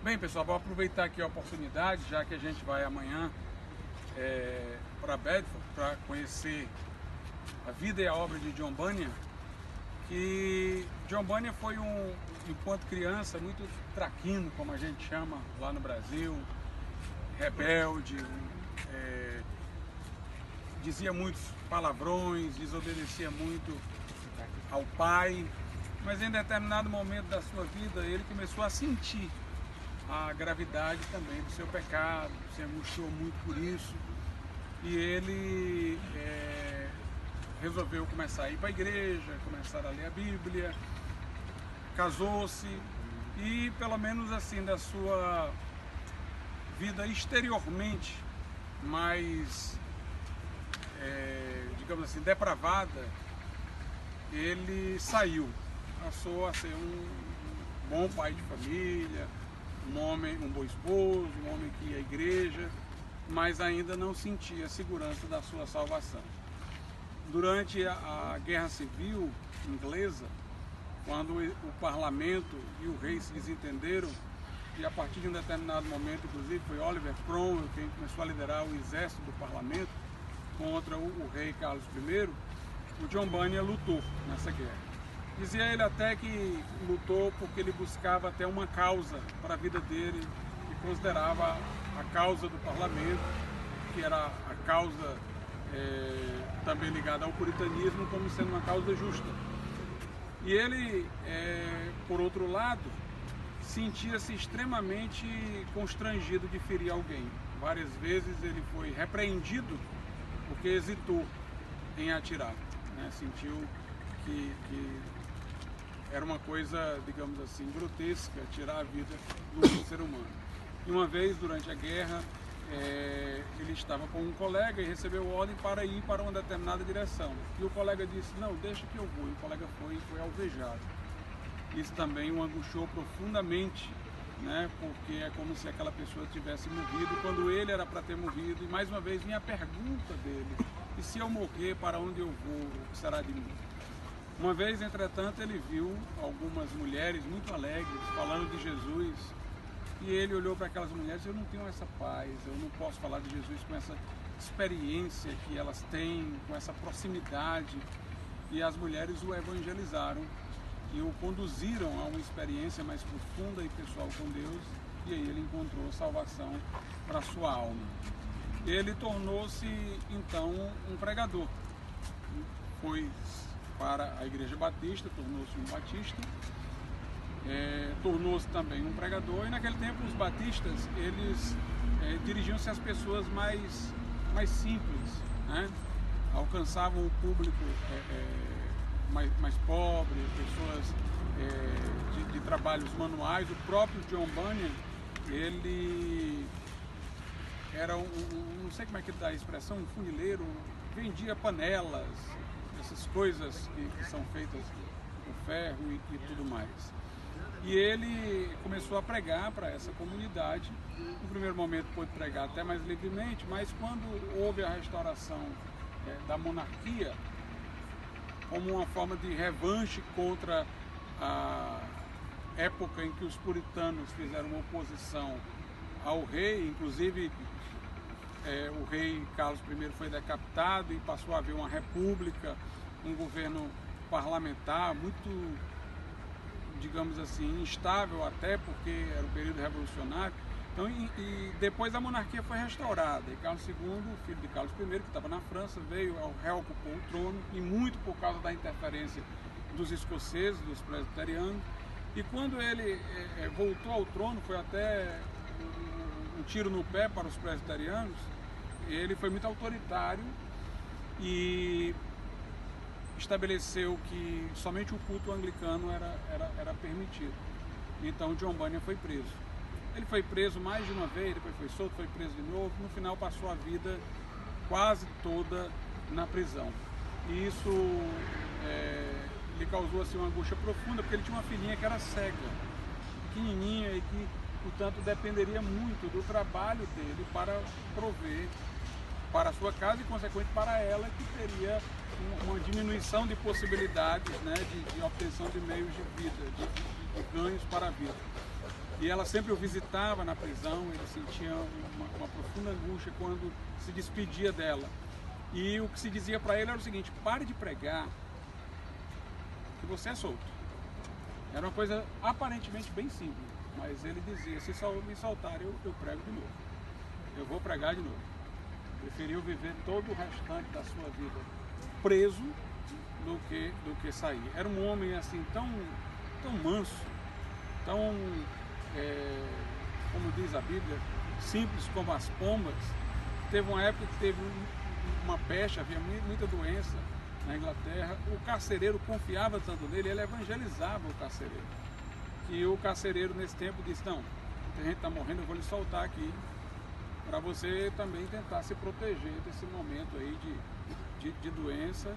Bem, pessoal, vou aproveitar aqui a oportunidade, já que a gente vai amanhã para Bedford para conhecer a vida e a obra de John Bunyan, que John Bunyan foi enquanto criança, muito traquino, como a gente chama lá no Brasil, rebelde, dizia muitos palavrões, desobedecia muito ao pai, mas em determinado momento da sua vida ele começou a sentir a gravidade também do seu pecado, se angustiou muito por isso, e ele resolveu começar a ir para a igreja, começar a ler a Bíblia, casou-se e, pelo menos assim, da sua vida exteriormente mais, digamos assim, depravada, ele saiu, passou a ser um bom pai de família, um homem, um bom esposo, um homem que ia à igreja, mas ainda não sentia a segurança da sua salvação. Durante a Guerra Civil Inglesa, quando o parlamento e o rei se desentenderam, e a partir de um determinado momento, inclusive, foi Oliver Cromwell quem começou a liderar o exército do parlamento contra o rei Carlos I, o John Bunyan lutou nessa guerra. Dizia ele até que lutou porque ele buscava até uma causa para a vida dele e considerava a causa do parlamento, que era a causa também ligada ao puritanismo, como sendo uma causa justa. E ele, por outro lado, sentia-se extremamente constrangido de ferir alguém. Várias vezes ele foi repreendido porque hesitou em atirar, né? Sentiu que era uma coisa, digamos assim, grotesca tirar a vida do ser humano. E uma vez, durante a guerra, ele estava com um colega e recebeu ordem para ir para uma determinada direção. E o colega disse, não, deixa que eu vou. E o colega foi alvejado. Isso também o angustiou profundamente, né? Porque é como se aquela pessoa tivesse morrido quando ele era para ter morrido. E mais uma vez vinha a pergunta dele, e se eu morrer, para onde eu vou? O que será de mim? Uma vez, entretanto, ele viu algumas mulheres muito alegres falando de Jesus, e ele olhou para aquelas mulheres e disse, eu não tenho essa paz, eu não posso falar de Jesus com essa experiência que elas têm, com essa proximidade. E as mulheres o evangelizaram e o conduziram a uma experiência mais profunda e pessoal com Deus, e aí ele encontrou salvação para a sua alma. Ele tornou-se, então, um pregador. Foi para a Igreja Batista, tornou-se um batista, tornou-se também um pregador, e naquele tempo os batistas, eles dirigiam-se às pessoas mais simples, né? Alcançavam o público mais pobre, pessoas de trabalhos manuais. O próprio John Bunyan, ele era não sei como é que dá a expressão, um funileiro, vendia panelas, essas coisas que são feitas com ferro e tudo mais. E ele começou a pregar para essa comunidade. No primeiro momento pôde pregar até mais livremente, mas quando houve a restauração da monarquia, como uma forma de revanche contra a época em que os puritanos fizeram oposição ao rei, inclusive o rei Carlos I foi decapitado e passou a haver uma república, um governo parlamentar muito, digamos assim, instável até, porque era o período revolucionário. Então, e depois a monarquia foi restaurada, e Carlos II, o filho de Carlos I, que estava na França, reocupou o trono, e muito por causa da interferência dos escoceses, dos presbiterianos. E quando ele voltou ao trono, foi até um tiro no pé para os presbiterianos. Ele foi muito autoritário e estabeleceu que somente o culto anglicano era permitido. Então John Bunyan foi preso. Ele foi preso mais de uma vez, depois foi solto, foi preso de novo. No final passou a vida quase toda na prisão. E isso lhe causou assim, uma angústia profunda, porque ele tinha uma filhinha que era cega, pequenininha, e que, portanto, dependeria muito do trabalho dele para prover para a sua casa e, consequentemente, para ela, que teria uma diminuição de possibilidades, né, de obtenção de meios de vida, de ganhos para a vida. E ela sempre o visitava na prisão, ele sentia uma profunda angústia quando se despedia dela. E o que se dizia para ele era o seguinte: pare de pregar, que você é solto. Era uma coisa aparentemente bem simples, mas ele dizia: se me soltarem, eu prego de novo. Eu vou pregar de novo. Preferiu viver todo o restante da sua vida preso do que sair. Era um homem assim tão manso, tão, como diz a Bíblia, simples como as pombas. Teve uma época que teve uma peste, havia muita doença na Inglaterra. O carcereiro confiava tanto nele, ele evangelizava o carcereiro. E o carcereiro nesse tempo disse: não, a gente está morrendo, eu vou lhe soltar aqui, para você também tentar se proteger desse momento aí de doença,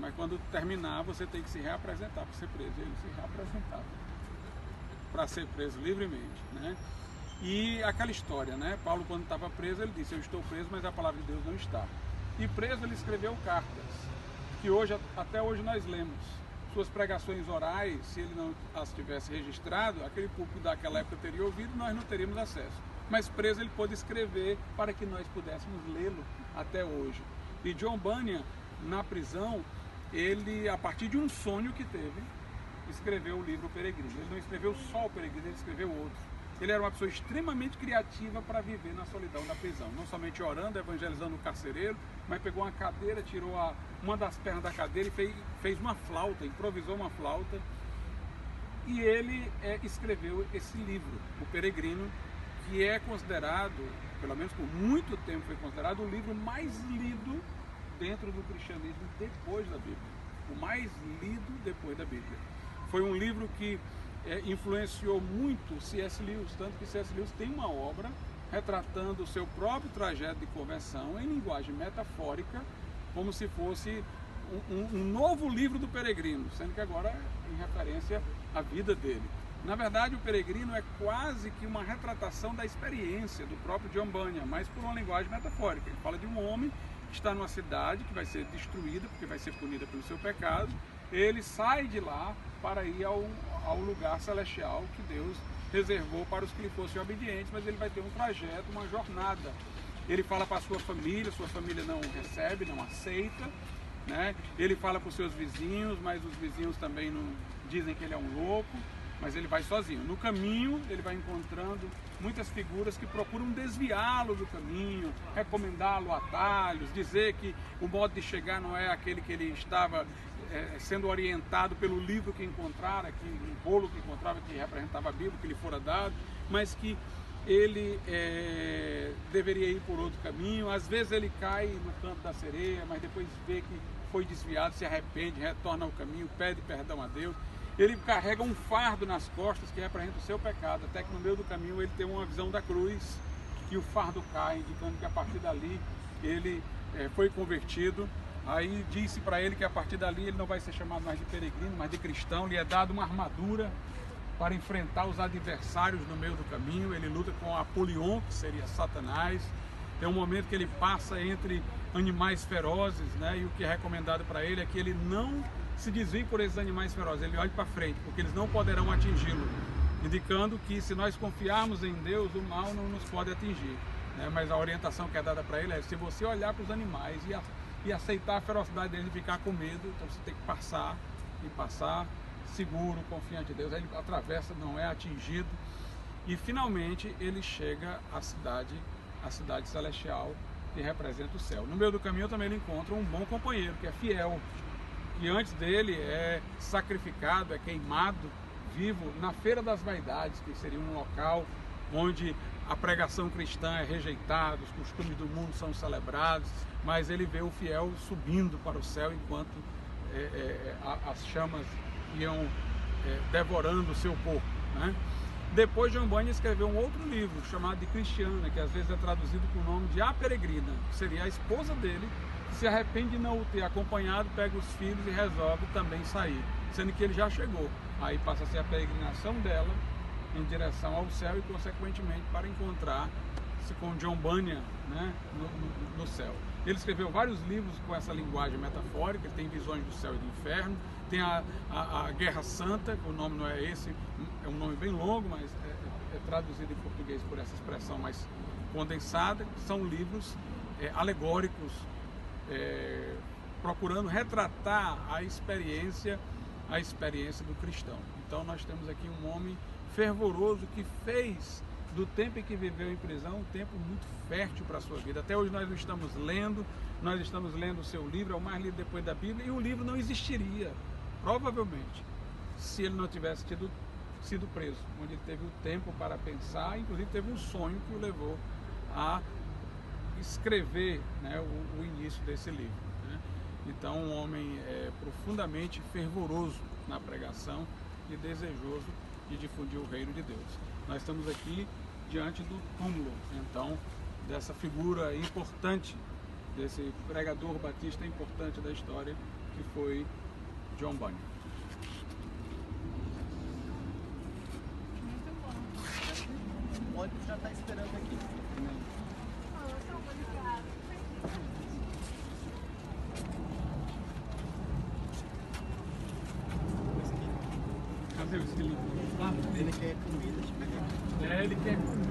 mas quando terminar você tem que se reapresentar para ser preso. Ele se reapresentava para ser preso livremente, né? E aquela história, né? Paulo, quando estava preso, ele disse: eu estou preso, mas a palavra de Deus não está. E preso ele escreveu cartas, que até hoje nós lemos. Suas pregações orais, se ele não as tivesse registrado, aquele público daquela época teria ouvido, nós não teríamos acesso. Mas preso ele pôde escrever para que nós pudéssemos lê-lo até hoje. E John Bunyan, na prisão, ele, a partir de um sonho que teve, escreveu o livro O Peregrino. Ele não escreveu só O Peregrino, ele escreveu outro. Ele era uma pessoa extremamente criativa para viver na solidão da prisão. Não somente orando, evangelizando o carcereiro, mas pegou uma cadeira, tirou uma das pernas da cadeira e fez uma flauta, improvisou uma flauta. E ele escreveu esse livro, O Peregrino, que é considerado, pelo menos por muito tempo foi considerado, o livro mais lido dentro do cristianismo depois da Bíblia. O mais lido depois da Bíblia. Foi um livro que influenciou muito C.S. Lewis, tanto que C.S. Lewis tem uma obra retratando o seu próprio trajeto de conversão em linguagem metafórica, como se fosse um novo livro do Peregrino, sendo que agora em referência à vida dele. Na verdade, o Peregrino é quase que uma retratação da experiência do próprio John Bunyan, mas por uma linguagem metafórica. Ele fala de um homem que está numa cidade que vai ser destruída, porque vai ser punida pelo seu pecado. Ele sai de lá para ir ao lugar celestial que Deus reservou para os que lhe fossem obedientes, mas ele vai ter um trajeto, uma jornada. Ele fala para a sua família não recebe, não aceita, né? Ele fala para os seus vizinhos, mas os vizinhos também não dizem que ele é um louco. Mas ele vai sozinho. No caminho, ele vai encontrando muitas figuras que procuram desviá-lo do caminho, recomendá-lo atalhos, dizer que o modo de chegar não é aquele que ele estava sendo orientado pelo livro que encontrara, o bolo que encontrava, que representava a Bíblia, que lhe fora dado, mas que ele deveria ir por outro caminho. Às vezes ele cai no canto da sereia, mas depois vê que foi desviado, se arrepende, retorna ao caminho, pede perdão a Deus. Ele carrega um fardo nas costas que representa o seu pecado, até que no meio do caminho ele tem uma visão da cruz, que o fardo cai, indicando que a partir dali ele foi convertido. Aí disse para ele que a partir dali ele não vai ser chamado mais de peregrino, mas de cristão. Lhe é dado uma armadura para enfrentar os adversários no meio do caminho. Ele luta com Apolion, que seria Satanás. Tem um momento que ele passa entre animais ferozes, né? E o que é recomendado para ele é que ele não se desvie por esses animais ferozes, ele olhe para frente, porque eles não poderão atingi-lo, indicando que se nós confiarmos em Deus, o mal não nos pode atingir, né? Mas a orientação que é dada para ele é: se você olhar para os animais e aceitar a ferocidade deles e ficar com medo, então você tem que passar seguro, confiante em Deus. Aí ele atravessa, não é atingido, e finalmente ele chega à cidade celestial, que representa o céu. No meio do caminho também ele encontra um bom companheiro, que é fiel, que antes dele é sacrificado, é queimado vivo na Feira das Vaidades, que seria um local onde a pregação cristã é rejeitada, os costumes do mundo são celebrados, mas ele vê o fiel subindo para o céu enquanto as chamas iam devorando o seu corpo, né? Depois John Bunyan escreveu um outro livro chamado de Cristiana, que às vezes é traduzido com o nome de A Peregrina, que seria a esposa dele, que se arrepende de não o ter acompanhado, pega os filhos e resolve também sair, sendo que ele já chegou. Aí passa a ser a peregrinação dela em direção ao céu e consequentemente para encontrar-se com John Bunyan, né, no céu. Ele escreveu vários livros com essa linguagem metafórica. Ele tem visões do céu e do inferno, tem a Guerra Santa, que o nome não é esse, é um nome bem longo, mas traduzido em português por essa expressão mais condensada, são livros alegóricos, procurando retratar a experiência do cristão. Então nós temos aqui um homem fervoroso que fez do tempo em que viveu em prisão um tempo muito fértil para a sua vida. Até hoje nós estamos lendo o seu livro, é o mais lido depois da Bíblia, e o livro não existiria, provavelmente, se ele não tivesse sido preso, onde ele teve o tempo para pensar, inclusive teve um sonho que o levou a escrever, né, o início desse livro, né? Então, um homem profundamente fervoroso na pregação e desejoso de difundir o reino de Deus. Nós estamos aqui diante do túmulo, então, dessa figura importante, desse pregador batista importante da história, que foi John Bunyan. Muito bom. O ônibus já está esperando aqui. Obrigada. Cadê o esquilo? Ele quer comida, Ele quer comida.